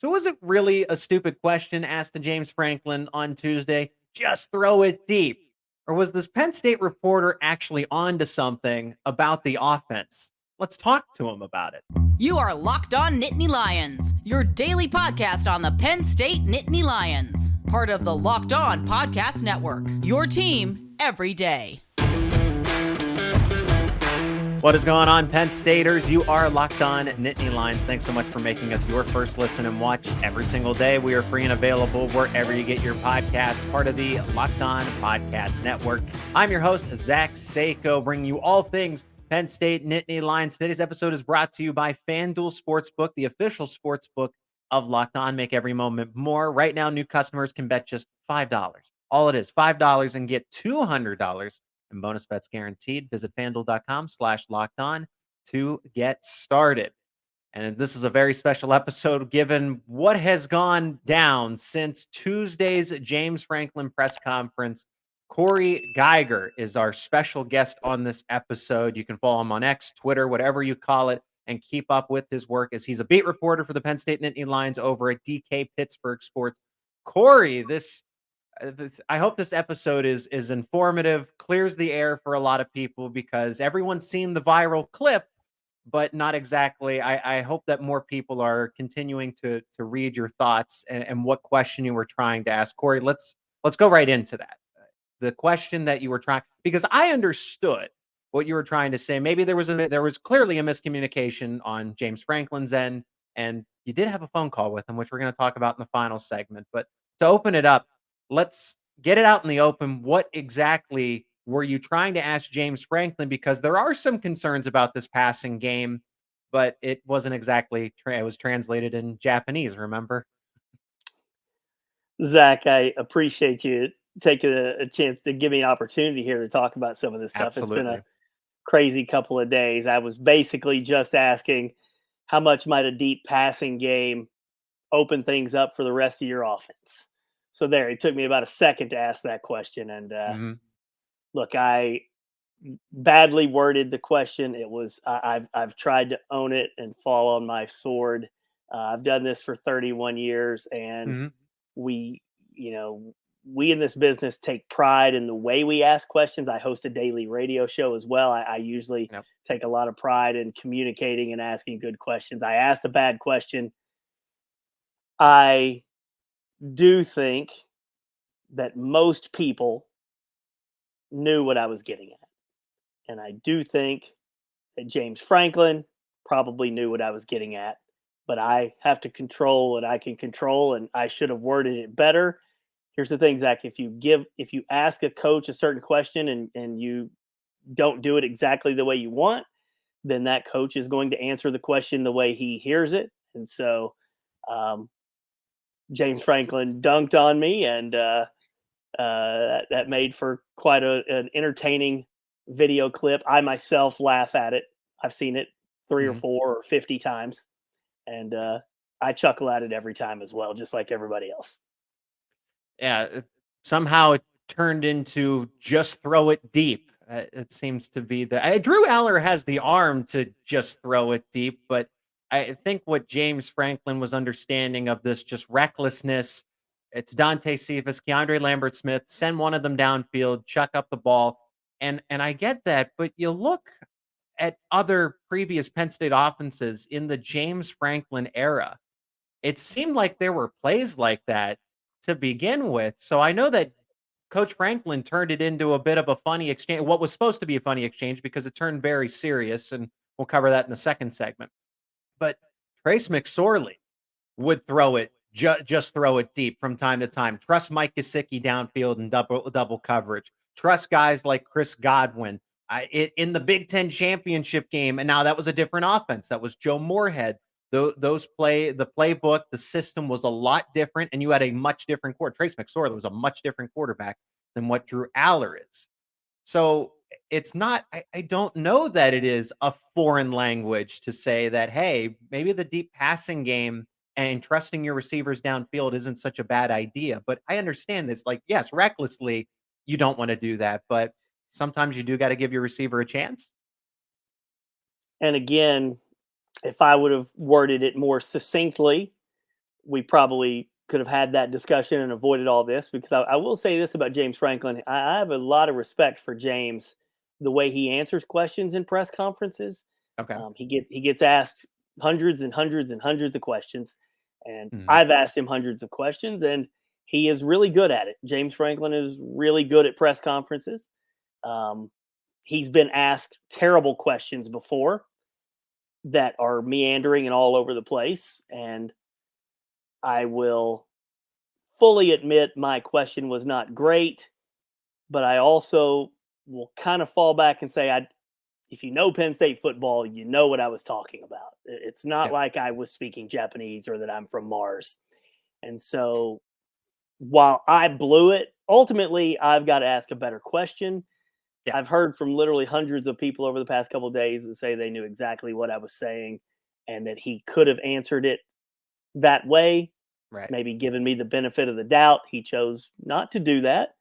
So was it really a stupid question asked to James Franklin on Tuesday? Just throw it deep. Or was this Penn State reporter actually onto something about the offense? Let's talk to him about it. You are Locked On Nittany Lions, your daily podcast on the Penn State Nittany Lions, part of the Locked On Podcast Network, your team every day. What is going on, Penn Staters? You are Locked On Nittany Lions. Thanks so much for making us your first listen and watch every single day. We are free and available wherever you get your podcast, part of the Locked On Podcast Network. I'm your host, Zach Seyko, bringing you all things Penn State Nittany Lions. Today's episode is brought to you by FanDuel Sportsbook, the official sportsbook of Locked On. Make every moment more. Right now, new customers can bet just $5. All it is, $5, and get $200 and bonus bets guaranteed. Visit FanDuel.com/lockedon to get started. And this is a very special episode given what has gone down since Tuesday's James Franklin press conference. Cory Giger is our special guest on this episode. You can follow him on X, Twitter, whatever you call it, and keep up with his work as he's a beat reporter for the Penn State Nittany Lions over at DK Pittsburgh Sports. Cory, I hope this episode is informative, clears the air for a lot of people because everyone's seen the viral clip, but not exactly. I hope that more people are continuing to read your thoughts and what question you were trying to ask. Cory, let's go right into that. The question that you were trying, because I understood what you were trying to say. Maybe there was clearly a miscommunication on James Franklin's end, and you did have a phone call with him, which we're going to talk about in the final segment. But to open it up, let's get it out in the open. What exactly were you trying to ask James Franklin? Because there are some concerns about this passing game, but it wasn't exactly, it was translated in Japanese, remember? Zach, I appreciate you taking a chance to give me an opportunity here to talk about some of this stuff. Absolutely. It's been a crazy couple of days. I was basically just asking how much might a deep passing game open things up for the rest of your offense. So there, it took me about a second to ask that question. And look, I badly worded the question. It was I've tried to own it and fall on my sword. I've done this for 31 years, and we in this business take pride in the way we ask questions. I host a daily radio show as well. I usually take a lot of pride in communicating and asking good questions. I asked a bad question. I do think that most people knew what I was getting at. And I do think that James Franklin probably knew what I was getting at. But I have to control what I can control, and I should have worded it better. Here's the thing, Zach. If you ask a coach a certain question and you don't do it exactly the way you want, then that coach is going to answer the question the way he hears it. And so James Franklin dunked on me, and that made for quite an entertaining video clip. I myself laugh at it. I've seen it 3 or 4 or 50 times. And I chuckle at it every time as well, just like everybody else. Yeah, somehow it turned into just throw it deep. It seems to be Drew Aller has the arm to just throw it deep, but I think what James Franklin was understanding of this just recklessness. It's Dante Cephas, Keandre Lambert-Smith, send one of them downfield, chuck up the ball, and I get that, but you look at other previous Penn State offenses in the James Franklin era, it seemed like there were plays like that to begin with. So I know that Coach Franklin turned it into a bit of a funny exchange, what was supposed to be a funny exchange, because it turned very serious, and we'll cover that in the second segment. But Trace McSorley would throw it, just throw it deep from time to time. Trust Mike Gesicki downfield and double coverage. Trust guys like Chris Godwin. In the Big Ten championship game, and now that was a different offense. That was Joe Moorhead. The playbook, the system was a lot different, and you had a much different quarterback. Trace McSorley was a much different quarterback than what Drew Aller is. So it's not, I don't know that it is a foreign language to say that, hey, maybe the deep passing game and trusting your receivers downfield isn't such a bad idea. But I understand this, like, yes, recklessly, you don't want to do that, but sometimes you do got to give your receiver a chance. And again, if I would have worded it more succinctly, we probably could have had that discussion and avoided all this, because I will say this about James Franklin. I have a lot of respect for James, the way he answers questions in press conferences. Okay. He gets asked hundreds and hundreds and hundreds of questions, and Mhm. I've asked him hundreds of questions, and he is really good at it. James Franklin is really good at press conferences. He's been asked terrible questions before that are meandering and all over the place, and I will fully admit my question was not great, but I also will kind of fall back and say, if you know Penn State football, you know what I was talking about. It's not Yeah. like I was speaking Japanese or that I'm from Mars. And so while I blew it, ultimately I've got to ask a better question. Yeah. I've heard from literally hundreds of people over the past couple of days that say they knew exactly what I was saying and that he could have answered it that way, Right. maybe given me the benefit of the doubt. He chose not to do that.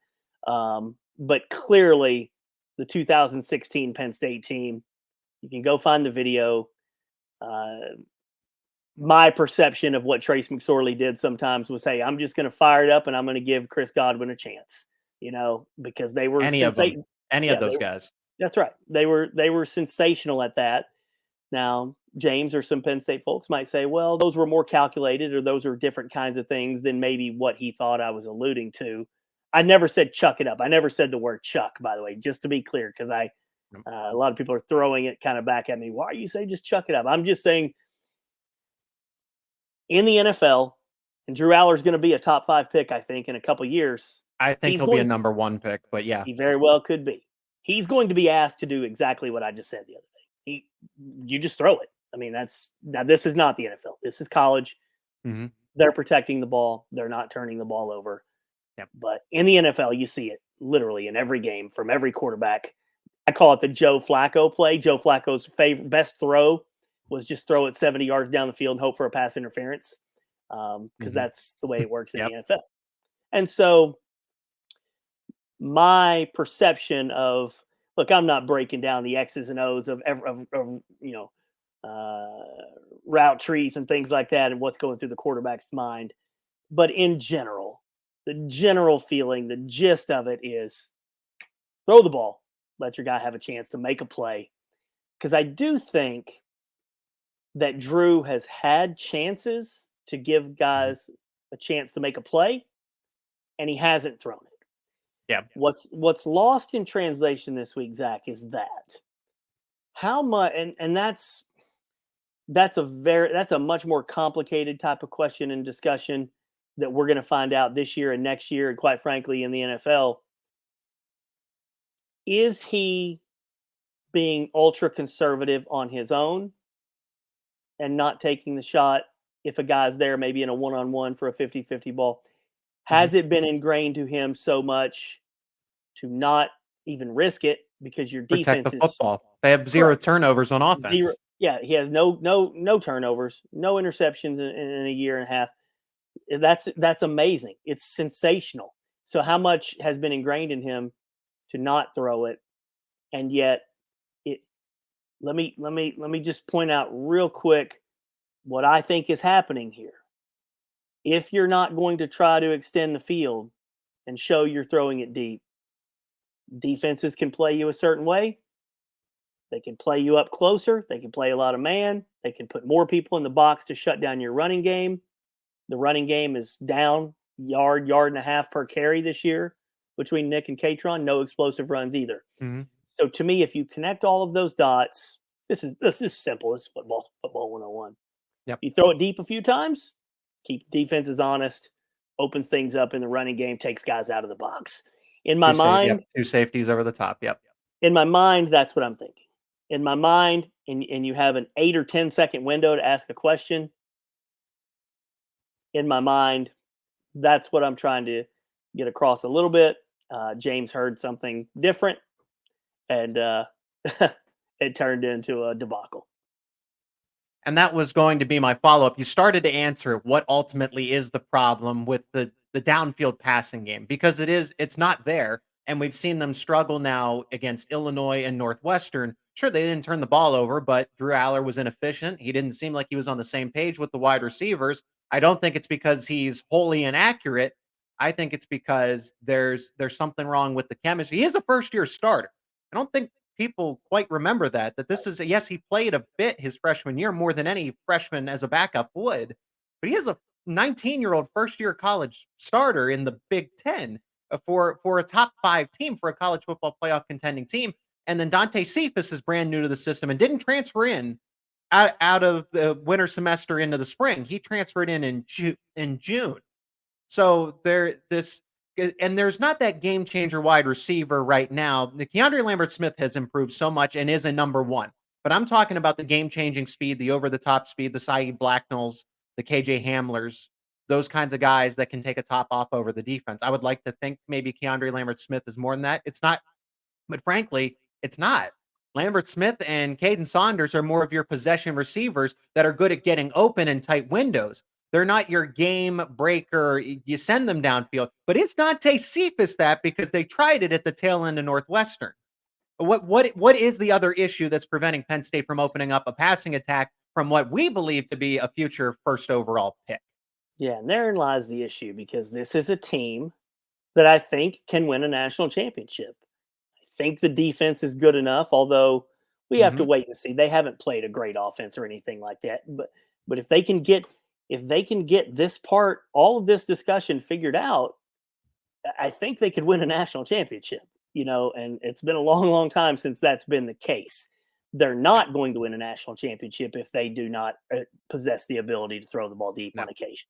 But clearly, the 2016 Penn State team, you can go find the video. My perception of what Trace McSorley did sometimes was, hey, I'm just going to fire it up and I'm going to give Chris Godwin a chance, because they were Any of those guys. That's right. They were sensational at that. Now, James or some Penn State folks might say, well, those were more calculated, or those are different kinds of things than maybe what he thought I was alluding to. I never said chuck it up. I never said the word chuck, by the way, just to be clear, because a lot of people are throwing it kind of back at me. Why are you saying just chuck it up? I'm just saying, in the NFL, and Drew Aller's going to be a top 5 pick, I think, in a couple years. I think he'll be a number 1 pick, but yeah. He very well could be. He's going to be asked to do exactly what I just said the other day. You just throw it. I mean, now this is not the NFL. This is college. Mm-hmm. They're protecting the ball. They're not turning the ball over. Yep. But in the NFL, you see it literally in every game from every quarterback. I call it the Joe Flacco play. Joe Flacco's best throw was just throw it 70 yards down the field and hope for a pass interference, because that's the way it works in the NFL. And so my perception of, look, I'm not breaking down the X's and O's of route trees and things like that and what's going through the quarterback's mind. But in general, the general feeling, the gist of it is throw the ball, let your guy have a chance to make a play. Because I do think that Drew has had chances to give guys a chance to make a play, and he hasn't thrown it. Yeah. What's lost in translation this week, Zach, is that how much, and that's a much more complicated type of question and discussion that we're going to find out this year and next year, and quite frankly, in the NFL. Is he being ultra conservative on his own and not taking the shot if a guy's there, maybe in a one-on-one for a 50-50 ball? Has it been ingrained to him so much to not even risk it because your defense protect the football? They have 0 turnovers on offense. 0. Yeah, he has no turnovers, no interceptions in a year and a half. That's amazing. It's sensational. So how much has been ingrained in him to not throw it? And yet let me just point out real quick what I think is happening here. If you're not going to try to extend the field and show you're throwing it deep, defenses can play you a certain way. They can play you up closer. They can play a lot of man. They can put more people in the box to shut down your running game. The running game is down yard and a half per carry this year between Nick and Katron. No explosive runs either. Mm-hmm. So to me, if you connect all of those dots, this is simple. This is football 101. Yep. You throw it deep a few times, keep the defenses honest, opens things up in the running game, takes guys out of the box. In my mind, 2 safeties over the top. Yep. In my mind, that's what I'm thinking. In my mind, and you have an 8 or 10 second window to ask a question. In my mind, that's what I'm trying to get across a little bit. James heard something different, and it turned into a debacle. And that was going to be my follow-up. You started to answer what ultimately is the problem with the downfield passing game, because it's not there. And we've seen them struggle now against Illinois and Northwestern. Sure, they didn't turn the ball over, but Drew Aller was inefficient. He didn't seem like he was on the same page with the wide receivers. I don't think it's because he's wholly inaccurate. I think it's because there's something wrong with the chemistry. He is a first-year starter. I don't think people quite remember that this is yes, he played a bit his freshman year more than any freshman as a backup would, but he is a 19-year-old first-year college starter in the Big Ten for a top 5 team, for a college football playoff contending team. And then Dante Cephas is brand new to the system and didn't transfer in out of the winter semester into the spring. He transferred in June. So there's not that game changer wide receiver right now. The Keandre Lambert-Smith has improved so much and is a number one. But I'm talking about the game changing speed, the over the top speed, the Saeed Blacknells, the KJ Hamlers, those kinds of guys that can take a top off over the defense. I would like to think maybe Keandre Lambert-Smith is more than that. It's not, but frankly, it's not. Lambert-Smith and Caden Saunders are more of your possession receivers that are good at getting open in tight windows. They're not your game breaker. You send them downfield, but it's Dante Cephas that because they tried it at the tail end of Northwestern. What is the other issue that's preventing Penn State from opening up a passing attack from what we believe to be a future first overall pick? Yeah, and therein lies the issue because this is a team that I think can win a national championship. I think the defense is good enough, although we have to wait and see. They haven't played a great offense or anything like that. But if they can get this part, all of this discussion figured out, I think they could win a national championship. And it's been a long, long time since that's been the case. They're not going to win a national championship if they do not possess the ability to throw the ball deep on occasion.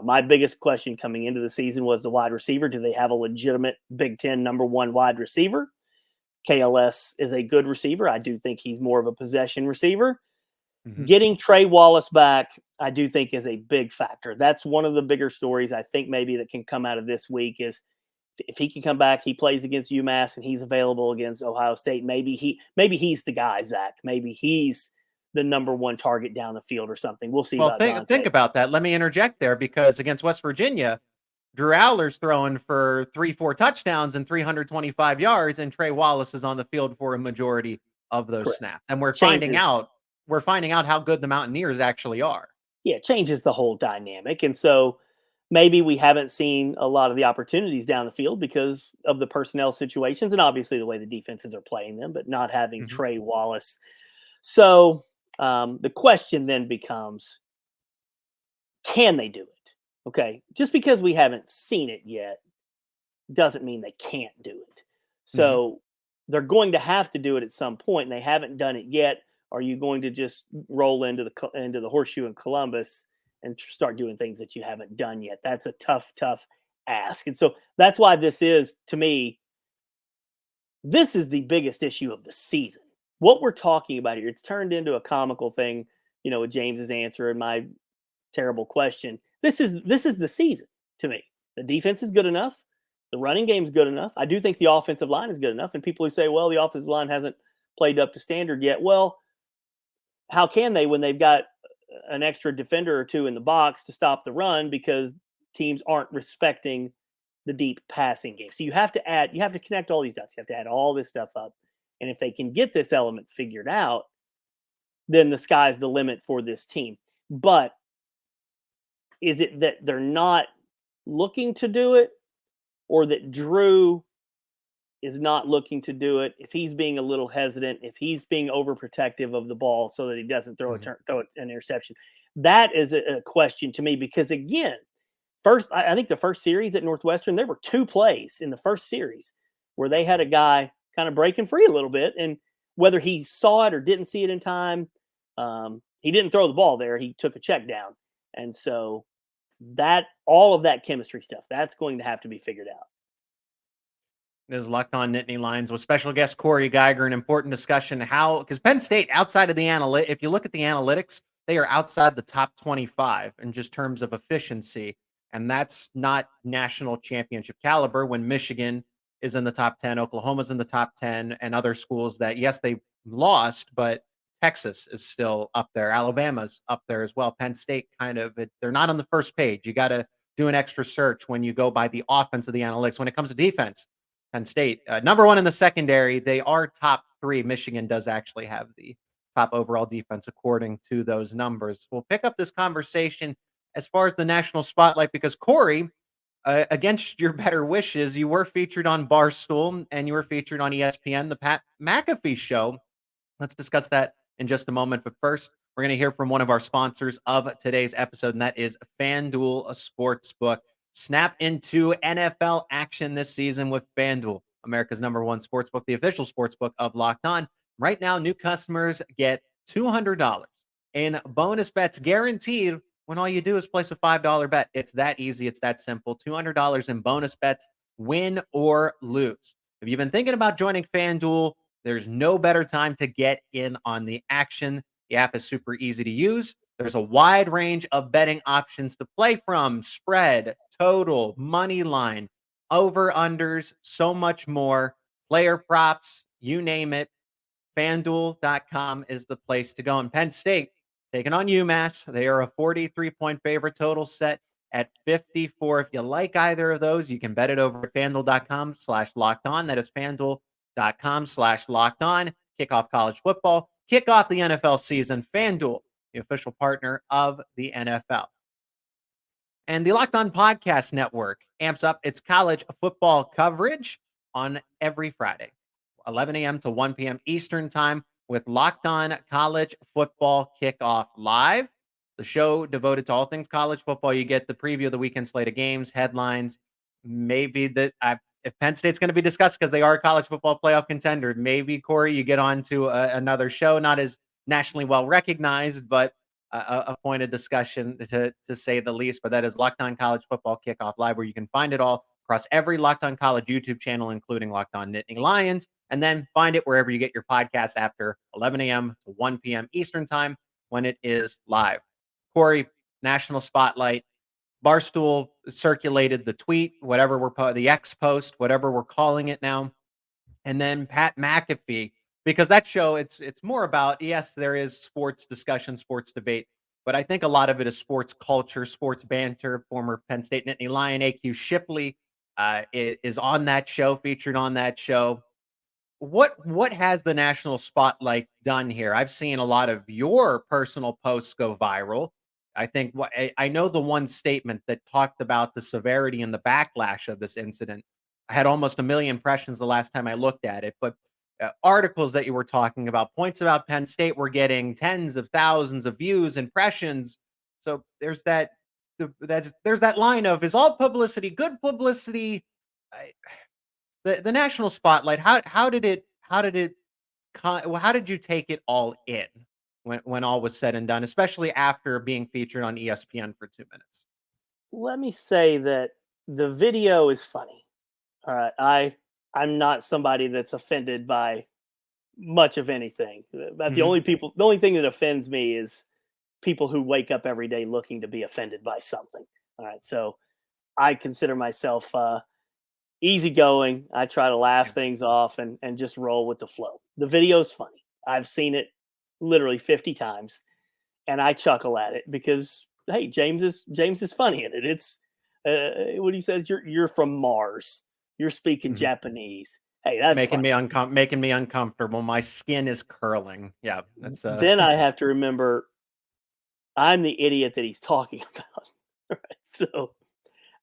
My biggest question coming into the season was the wide receiver. Do they have a legitimate Big Ten number one wide receiver? KLS is a good receiver. I do think he's more of a possession receiver. Getting Trey Wallace back, I do think is a big factor. That's one of the bigger stories I think maybe that can come out of this week is if he can come back, he plays against UMass and he's available against Ohio State. Maybe he's the guy, Zach. Maybe he's the number one target down the field or something. We'll see. Well, think about that. Let me interject there because against West Virginia, Drew Aller's throwing for 3-4 touchdowns and 325 yards, and Trey Wallace is on the field for a majority of those snaps. And we're finding out how good the Mountaineers actually are. Yeah, it changes the whole dynamic. And so maybe we haven't seen a lot of the opportunities down the field because of the personnel situations and obviously the way the defenses are playing them, but not having Trey Wallace. So the question then becomes, can they do it? Okay. Just because we haven't seen it yet doesn't mean they can't do it. So they're going to have to do it at some point, and they haven't done it yet. Are you going to just roll into the horseshoe in Columbus and start doing things that you haven't done yet? That's a tough ask. And so that's why this is, to me, this is the biggest issue of the season. What we're talking about here, it's turned into a comical thing, with James's answer and my terrible question. This is the season to me. The defense is good enough. The running game is good enough. I do think the offensive line is good enough. And people who say, well, the offensive line hasn't played up to standard yet. Well, how can they when they've got an extra defender or two in the box to stop the run because teams aren't respecting the deep passing game? So you have to connect all these dots. You have to add all this stuff up. And if they can get this element figured out, then the sky's the limit for this team. But is it that they're not looking to do it, or that Drew is not looking to do it? If he's being a little hesitant, if he's being overprotective of the ball so that he doesn't throw an interception, that is a question to me. Because again, I think the first series at Northwestern, there were 2 plays in the first series where they had a guy kind of breaking free a little bit, and whether he saw it or didn't see it in time, he didn't throw the ball there. He took a check down. And so all of that chemistry stuff, that's going to have to be figured out. It is Locked On Nittany Lions with special guest Cory Giger. An important discussion because Penn State, outside of the if you look at the analytics, they are outside the top 25 in just terms of efficiency. And that's not national championship caliber when Michigan is in the top 10, Oklahoma's in the top 10, and other schools that, yes, they lost, but Texas is still up there. Alabama's up there as well. Penn State they're not on the first page. You got to do an extra search when you go by the offense of the analytics. When it comes to defense, Penn State, number 1 in the secondary, they are top 3. Michigan does actually have the top overall defense according to those numbers. We'll pick up this conversation as far as the national spotlight, because Corey, against your better wishes, you were featured on Barstool and you were featured on ESPN, the Pat McAfee show. Let's discuss that in just a moment. But first, we're going to hear from one of our sponsors of today's episode, and that is FanDuel Sportsbook. Snap into NFL action this season with FanDuel, America's #1 sportsbook, the official sportsbook of Locked On. Right now, new customers get $200 in bonus bets guaranteed when all you do is place a $5 bet. It's that easy. It's that simple. $200 in bonus bets, win or lose. If you've been thinking about joining FanDuel, there's no better time to get in on the action. The app is super easy to use. There's a wide range of betting options to play from: spread, total, money line, over-unders, so much more. Player props, you name it. FanDuel.com is the place to go. And Penn State taking on UMass. They are a 43-point favorite, total set at 54. If you like either of those, you can bet it over at FanDuel.com/locked on. That is FanDuel.com/locked on. Kick off college football. Kick off the NFL season. FanDuel, the official partner of the NFL. And the Locked On Podcast Network amps up its college football coverage on every Friday, 11 a.m. to 1 p.m. Eastern Time, with Locked On College Football Kickoff Live, the show devoted to all things college football. You get the preview of the weekend slate of games, headlines, maybe if Penn State's going to be discussed because they are a college football playoff contender. Maybe, Corey, you get on to another show, not as nationally well recognized, but a point of discussion to say the least. But that is Locked On College Football Kickoff Live, where you can find it all across every Locked On College YouTube channel, including Locked On Nittany Lions. And then find it wherever you get your podcast after 11 a.m. to 1 p.m. Eastern Time when it is live. Corey, national spotlight. Barstool circulated the tweet, the X post, whatever we're calling it now. And then Pat McAfee, because that show, it's more about, yes, there is sports discussion, sports debate, but I think a lot of it is sports culture, sports banter. Former Penn State Nittany Lion AQ Shipley is on that show, featured on that show. What has the national spotlight done here? I've seen a lot of your personal posts go viral. I think I know the one statement that talked about the severity and the backlash of this incident. I had almost 1 million impressions the last time I looked at it, but articles that you were talking about, points about Penn State, were getting tens of thousands of views, impressions. So there's that line of, is all publicity good publicity? The national spotlight, how did you take it all in when all was said and done, especially after being featured on ESPN for 2 minutes? Let me say that the video is funny. All right. I'm not somebody that's offended by much of anything. But the only thing that offends me is people who wake up every day looking to be offended by something. All right. So I consider myself easygoing. I try to laugh things off and just roll with the flow. The video's funny. I've seen it literally 50 times, and I chuckle at it because, hey, James is funny in it. It's what he says, you're from Mars. You're speaking Japanese. Hey, that's making me uncomfortable. My skin is curling. Yeah, that's Then I have to remember I'm the idiot that he's talking about. All right. So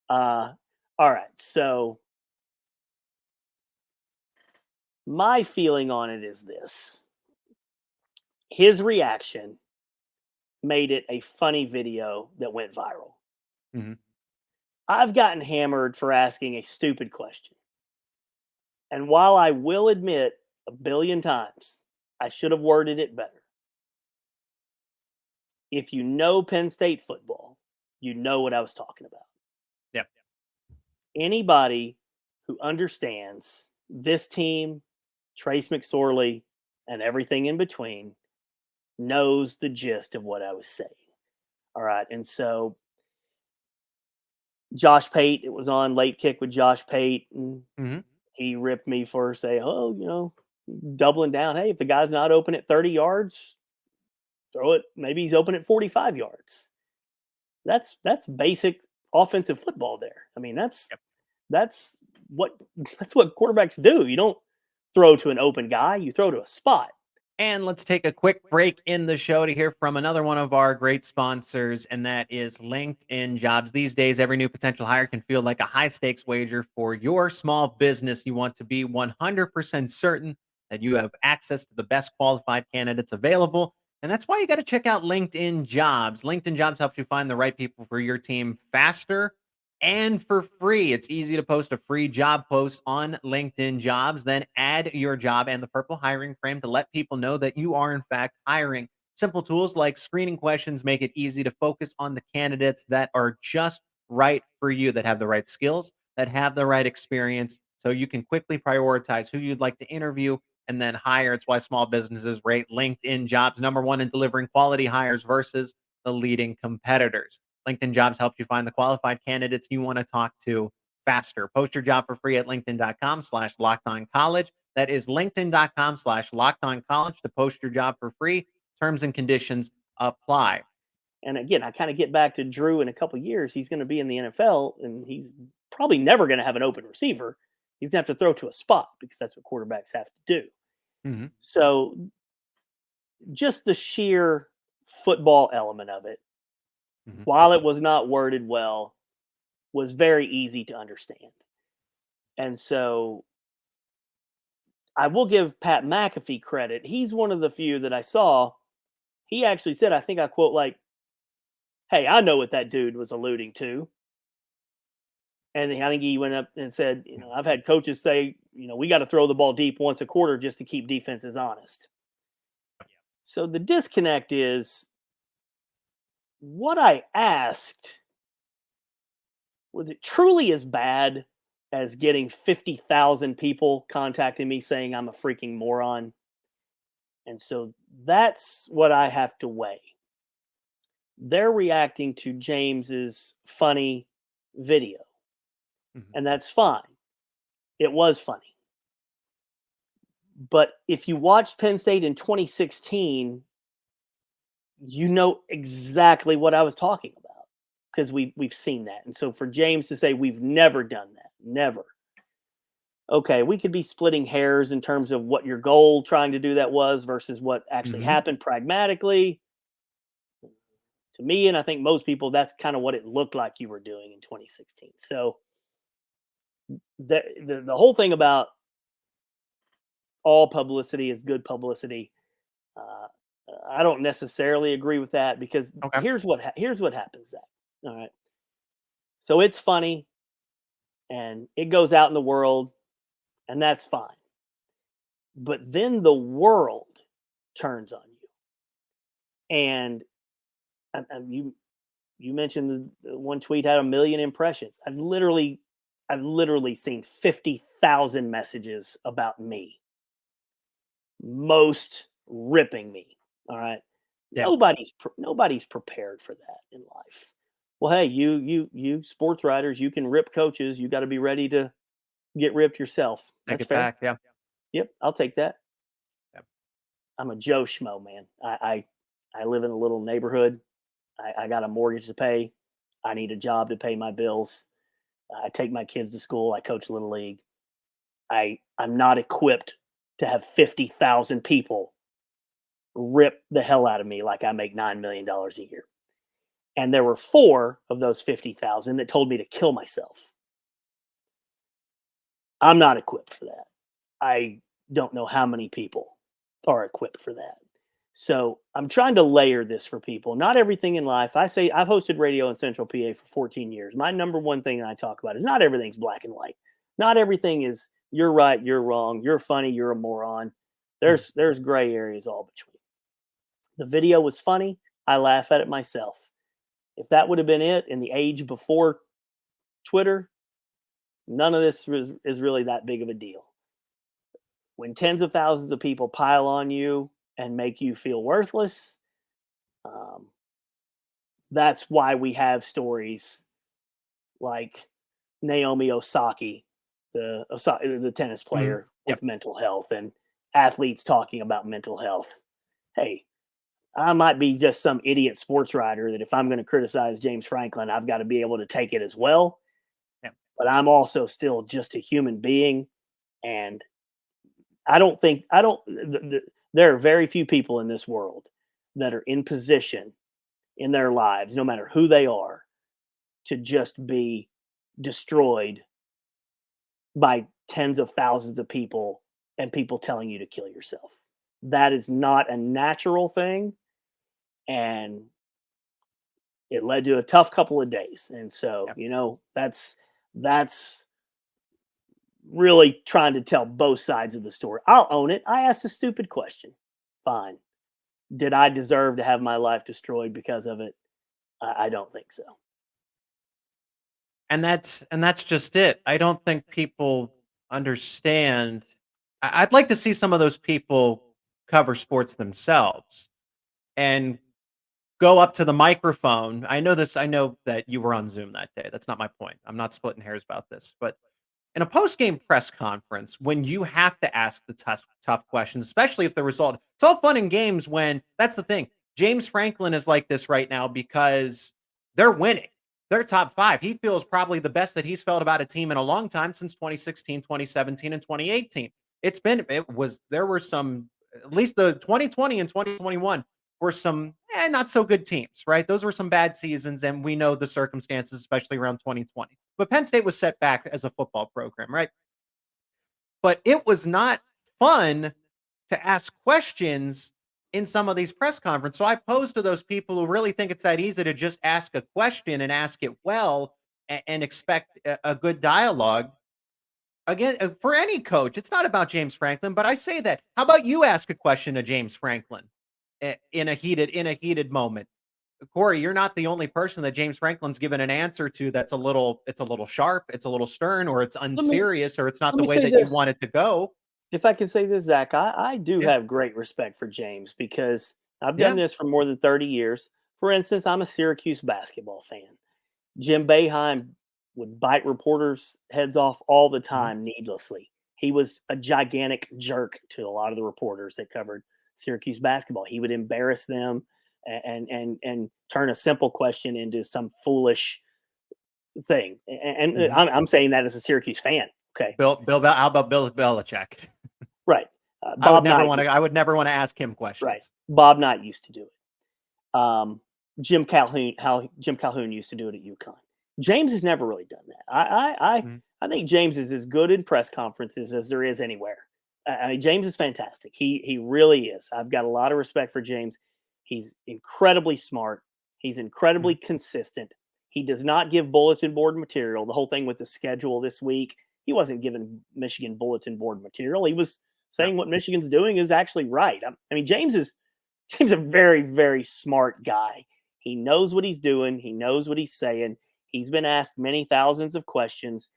all right. So my feeling on it is this. His reaction made it a funny video that went viral. Mm-hmm. I've gotten hammered for asking a stupid question. And while I will admit 1 billion times I should have worded it better, if you know Penn State football, you know what I was talking about. Yep. Anybody who understands this team, Trace McSorley, and everything in between knows the gist of what I was saying. All right. And so Josh Pate, it was on Late Kick with Josh Pate, and he ripped me for saying, doubling down. Hey, if the guy's not open at 30 yards, throw it. Maybe he's open at 45 yards. That's basic offensive football there. I mean, that's what quarterbacks do. You don't throw to an open guy, you throw to a spot. And let's take a quick break in the show to hear from another one of our great sponsors, and that is LinkedIn Jobs. These days, every new potential hire can feel like a high stakes wager for your small business. You want to be 100% certain that you have access to the best qualified candidates available. And that's why you got to check out LinkedIn Jobs. LinkedIn Jobs helps you find the right people for your team faster and for free. It's easy to post a free job post on LinkedIn Jobs, then add your job and the purple hiring frame to let people know that you are, in fact, hiring. Simple tools like screening questions make it easy to focus on the candidates that are just right for you, that have the right skills, that have the right experience, so you can quickly prioritize who you'd like to interview and then hire. It's why small businesses rate LinkedIn Jobs #1 in delivering quality hires versus the leading competitors. LinkedIn Jobs helps you find the qualified candidates you want to talk to faster. Post your job for free at linkedin.com/lockedoncollege. That is linkedin.com/lockedoncollege to post your job for free. Terms and conditions apply. And again, I kind of get back to Drew in a couple of years. He's going to be in the NFL, and he's probably never going to have an open receiver. He's going to have to throw to a spot because that's what quarterbacks have to do. Mm-hmm. So just the sheer football element of it, Mm-hmm. while it was not worded well, was very easy to understand. And so I will give Pat McAfee credit. He's one of the few that I saw. He actually said, I think I quote like, "Hey, I know what that dude was alluding to." And I think he went up and said, I've had coaches say, we got to throw the ball deep once a quarter just to keep defenses honest. So the disconnect is, what I asked, was it truly as bad as getting 50,000 people contacting me saying I'm a freaking moron? And so that's what I have to weigh. They're reacting to James's funny video, and that's fine. It was funny. But if you watched Penn State in 2016, you know exactly what I was talking about, because we've seen that. And so for James to say we've never done that, never. Okay, we could be splitting hairs in terms of what your goal trying to do that was versus what actually happened pragmatically. To me, and I think most people, that's kind of what it looked like you were doing in 2016. So the whole thing about all publicity is good publicity, I don't necessarily agree with that, because here's what happens, Zach. All right. So it's funny and it goes out in the world, and that's fine. But then the world turns on you. And you mentioned the one tweet had 1 million impressions. I've literally seen 50,000 messages about me, most ripping me. All right. Yeah. Nobody's prepared for that in life. Well, hey, you sports writers, you can rip coaches. You got to be ready to get ripped yourself. That's fair. Back, yeah. Yep, I'll take that. Yep. I'm a Joe Schmo, man. I live in a little neighborhood. I got a mortgage to pay. I need a job to pay my bills. I take my kids to school. I coach Little League. I'm not equipped to have 50,000 people rip the hell out of me like I make $9 million a year. And there were 4 of those 50,000 that told me to kill myself. I'm not equipped for that. I don't know how many people are equipped for that. So I'm trying to layer this for people. Not everything in life. I say I've hosted radio in Central PA for 14 years. My number one thing that I talk about is not everything's black and white. Not everything is you're right, you're wrong, you're funny, you're a moron. There's gray areas all between. The video was funny. I laugh at it myself. If that would have been it in the age before Twitter, none of this is really that big of a deal. When tens of thousands of people pile on you and make you feel worthless, that's why we have stories like Naomi Osaka, the tennis player with mental health, and athletes talking about mental health. Hey, I might be just some idiot sports writer that if I'm going to criticize James Franklin, I've got to be able to take it as well. Yeah. But I'm also still just a human being. And I don't think There are very few people in this world that are in position in their lives, no matter who they are, to just be destroyed by tens of thousands of people and people telling you to kill yourself. That is not a natural thing. And it led to a tough couple of days. And so, that's really trying to tell both sides of the story. I'll own it. I asked a stupid question. Fine. Did I deserve to have my life destroyed because of it? I don't think so. And that's just it. I don't think people understand. I'd like to see some of those people cover sports themselves and go up to the microphone. I know that you were on Zoom that day. That's not my point. I'm not splitting hairs about this. But in a post-game press conference, when you have to ask the tough questions, especially if the result, it's all fun and games when that's the thing. James Franklin is like this right now because they're winning. They're top 5. He feels probably the best that he's felt about a team in a long time since 2016, 2017, and 2018. There were some, at least the 2020 and 2021 were some not so good teams, right? Those were some bad seasons, and we know the circumstances, especially around 2020. But Penn State was set back as a football program, right? But it was not fun to ask questions in some of these press conferences. So I pose to those people who really think it's that easy to just ask a question and ask it well and expect a good dialogue. Again, for any coach, it's not about James Franklin, but I say that. How about you ask a question to James Franklin in a heated moment? Cory, you're not the only person that James Franklin's given an answer to it's a little sharp, it's a little stern, or it's unserious, or it's not the way that you want it to go. If I can say this, Zach, I do have great respect for James because I've done this for more than 30 years. For instance, I'm a Syracuse basketball fan. Jim Boeheim would bite reporters' heads off all the time needlessly. He was a gigantic jerk to a lot of the reporters that covered Syracuse basketball. He would embarrass them and turn a simple question into some foolish thing. And I'm saying that as a Syracuse fan. Okay. How about Bill Belichick? Right. I would never want to ask him questions. Right. Bob Knight used to do it. Jim Calhoun used to do it at UConn. James has never really done that. I think James is as good in press conferences as there is anywhere. I mean, James is fantastic. He really is. I've got a lot of respect for James. He's incredibly smart. He's incredibly consistent. He does not give bulletin board material. The whole thing with the schedule this week, he wasn't giving Michigan bulletin board material. He was saying what Michigan's doing is actually right. I mean, James is a very, very smart guy. He knows what he's doing. He knows what he's saying. He's been asked many thousands of questions.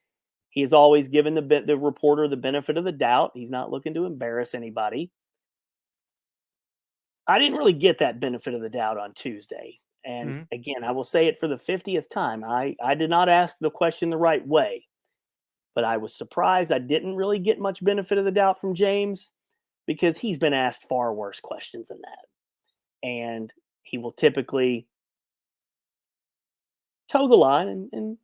He has always given the reporter the benefit of the doubt. He's not looking to embarrass anybody. I didn't really get that benefit of the doubt on Tuesday. And again, I will say it for the 50th time. I did not ask the question the right way, but I was surprised I didn't really get much benefit of the doubt from James because he's been asked far worse questions than that. And he will typically toe the line and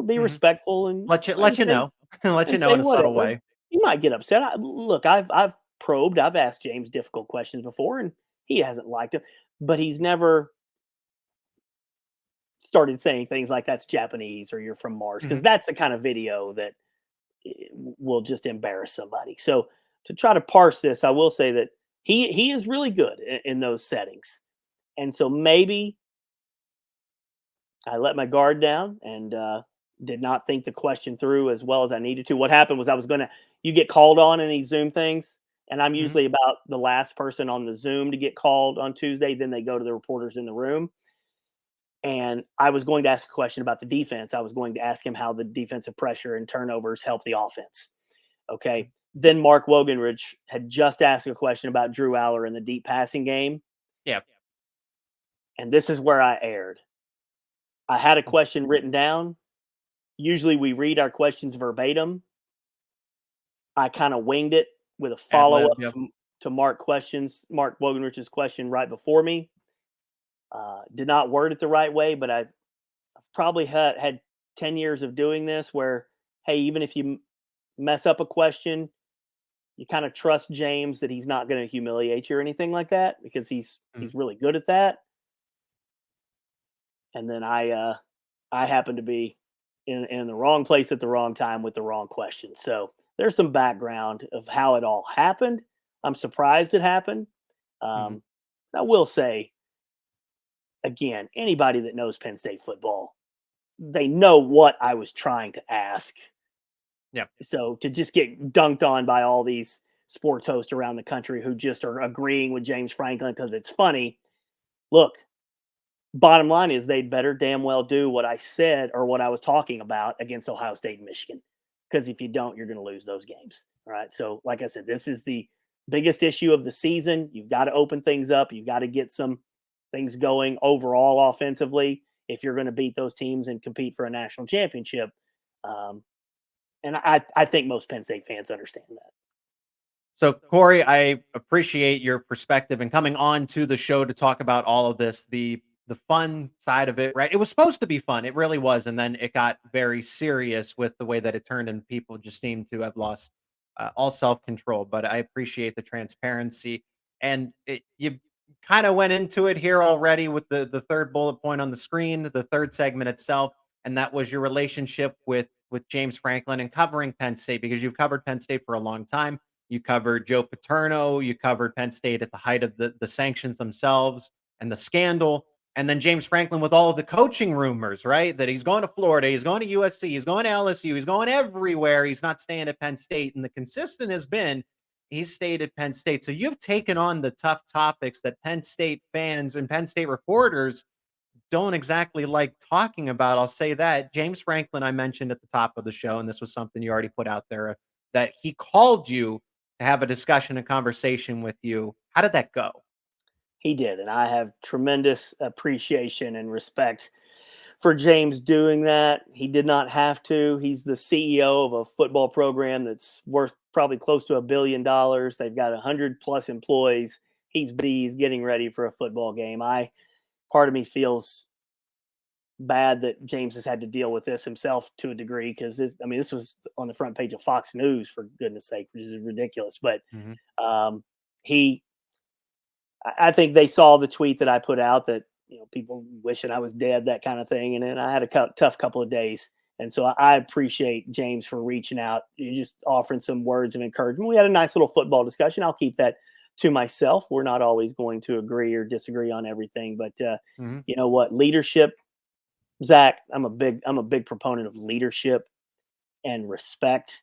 be respectful and let you know in a subtle way. He might get upset. I've probed. I've asked James difficult questions before, and he hasn't liked it. But he's never started saying things like that's Japanese or you're from Mars, because that's the kind of video that will just embarrass somebody. So to try to parse this, I will say that he is really good in those settings. And so maybe I let my guard down and did not think the question through as well as I needed to. What happened was you get called on in these Zoom things, and I'm usually about the last person on the Zoom to get called on Tuesday. Then they go to the reporters in the room. And I was going to ask a question about the defense. I was going to ask him how the defensive pressure and turnovers help the offense. Okay. Then Mark Wogenrich had just asked a question about Drew Aller in the deep passing game. Yeah. And this is where I erred. I had a question written down. Usually we read our questions verbatim. I kind of winged it with a follow-up to Mark Wogenrich's question right before me. Did not word it the right way, but I've probably had 10 years of doing this where, hey, even if you mess up a question, you kind of trust James that he's not going to humiliate you or anything like that because he's really good at that. And then I happen to be in the wrong place at the wrong time with the wrong question. So there's some background of how it all happened. I'm surprised it happened. Mhm. I will say, again, anybody that knows Penn State football, they know what I was trying to ask. Yeah. So to just get dunked on by all these sports hosts around the country who just are agreeing with James Franklin because it's funny. Look, bottom line is they'd better damn well do what I said or what I was talking about against Ohio State and Michigan. Because if you don't, you're going to lose those games. All right. So, like I said, this is the biggest issue of the season. You've got to open things up. You've got to get some things going overall offensively if you're going to beat those teams and compete for a national championship. And I think most Penn State fans understand that. So, Cory, I appreciate your perspective and coming on to the show to talk about all of this, the fun side of it, right? It was supposed to be fun. It really was. And then it got very serious with the way that it turned, and people just seem to have lost all self-control. But I appreciate the transparency. And you kind of went into it here already with the third bullet point on the screen, the third segment itself, and that was your relationship with James Franklin and covering Penn State, because you've covered Penn State for a long time. You covered Joe Paterno. You covered Penn State at the height of the sanctions themselves and the scandal. And then James Franklin with all of the coaching rumors, right? That he's going to Florida, he's going to USC, he's going to LSU, he's going everywhere. He's not staying at Penn State. And the consistent has been he's stayed at Penn State. So you've taken on the tough topics that Penn State fans and Penn State reporters don't exactly like talking about. I'll say that. James Franklin, I mentioned at the top of the show, and this was something you already put out there, that he called you to have a discussion, a conversation with you. How did that go? He did, and I have tremendous appreciation and respect for James doing that. He did not have to. He's the CEO of a football program that's worth probably close to $1 billion. They've got 100+ employees. He's getting ready for a football game. Part of me feels bad that James has had to deal with this himself to a degree, because this was on the front page of Fox News, for goodness sake, which is ridiculous. But I think they saw the tweet that I put out that, people wishing I was dead, that kind of thing. And then I had a tough couple of days. And so I appreciate James for reaching out, just offering some words of encouragement. We had a nice little football discussion. I'll keep that to myself. We're not always going to agree or disagree on everything, but you know what? Leadership, Zach, I'm a big proponent of leadership and respect.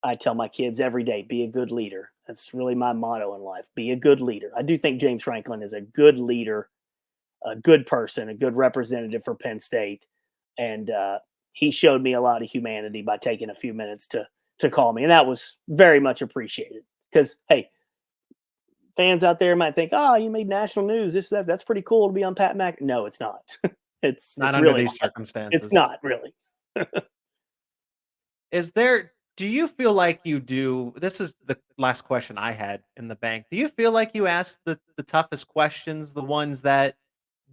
I tell my kids every day, be a good leader. That's really my motto in life. Be a good leader. I do think James Franklin is a good leader, a good person, a good representative for Penn State. And he showed me a lot of humanity by taking a few minutes to call me. And that was very much appreciated, because, hey, fans out there might think, oh, you made national news. That's pretty cool to be on Pat Mac. No, it's not. It's Not under really these not. circumstances. It's not really. Do you feel like you do? This is the last question I had in the bank. Do you feel like you ask the toughest questions, the ones that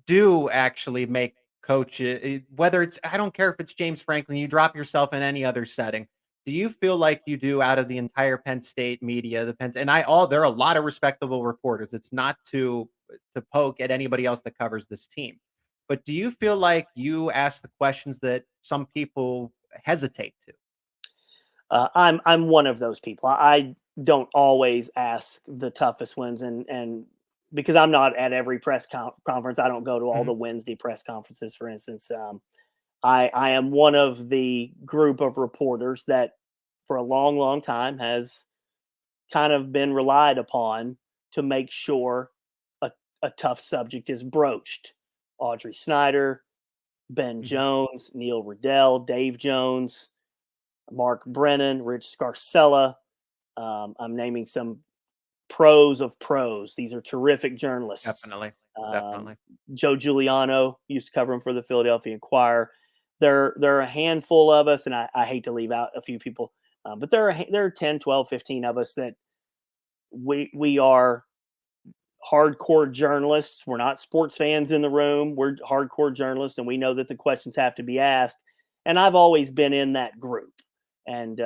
do actually make coaches, whether it's, I don't care if it's James Franklin, you drop yourself in any other setting. Do you feel like you do, out of the entire Penn State media, there are a lot of respectable reporters. It's not to poke at anybody else that covers this team. But do you feel like you ask the questions that some people hesitate to? I'm one of those people. I don't always ask the toughest ones, and because I'm not at every press conference, I don't go to all the Wednesday press conferences, for instance. I am one of the group of reporters that, for a long, long time, has kind of been relied upon to make sure a tough subject is broached. Audrey Snyder, Ben Jones, Neil Riddell, Dave Jones, Mark Brennan, Rich Scarcella. I'm naming some pros of pros. These are terrific journalists. Definitely. Joe Giuliano used to cover him for the Philadelphia Inquirer. There are a handful of us, and I hate to leave out a few people, but there are 10, 12, 15 of us that we are hardcore journalists. We're not sports fans in the room. We're hardcore journalists, and we know that the questions have to be asked. And I've always been in that group. And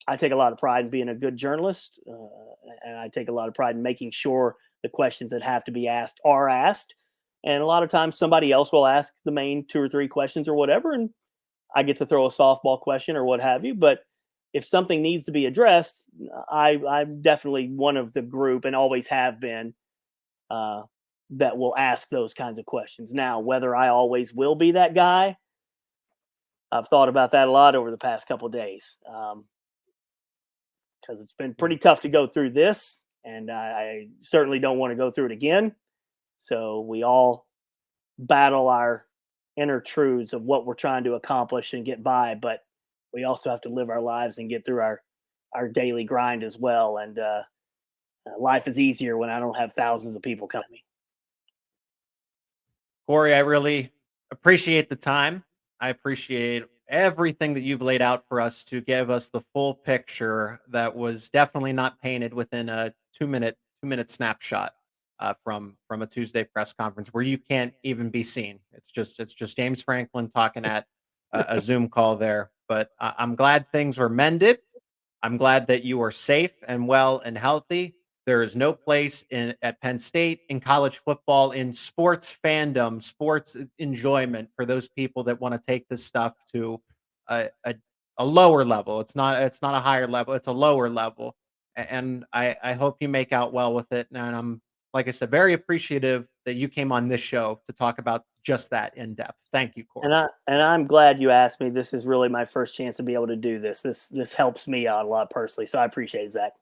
I take a lot of pride in being a good journalist, and I take a lot of pride in making sure the questions that have to be asked are asked. And a lot of times somebody else will ask the main 2 or 3 questions or whatever, and I get to throw a softball question or what have you. But if something needs to be addressed, I'm definitely one of the group, and always have been, that will ask those kinds of questions. Now, whether I always will be that guy, I've thought about that a lot over the past couple of days, because it's been pretty tough to go through this, and I certainly don't want to go through it again. So we all battle our inner truths of what we're trying to accomplish and get by, but we also have to live our lives and get through our daily grind as well. And life is easier when I don't have thousands of people coming to me. Cory, I really appreciate the time. I appreciate everything that you've laid out for us to give us the full picture that was definitely not painted within a 2-minute snapshot from a Tuesday press conference where you can't even be seen. It's just James Franklin talking at a Zoom call there. But I'm glad things were mended. I'm glad that you are safe and well and healthy. There is no place at Penn State, in college football, in sports fandom, sports enjoyment for those people that want to take this stuff to a lower level. It's not a higher level. It's a lower level. And I hope you make out well with it. And I'm, like I said, very appreciative that you came on this show to talk about just that in depth. Thank you, Cory. And I'm glad you asked me. This is really my first chance to be able to do this. This helps me out a lot personally. So I appreciate it, Zach.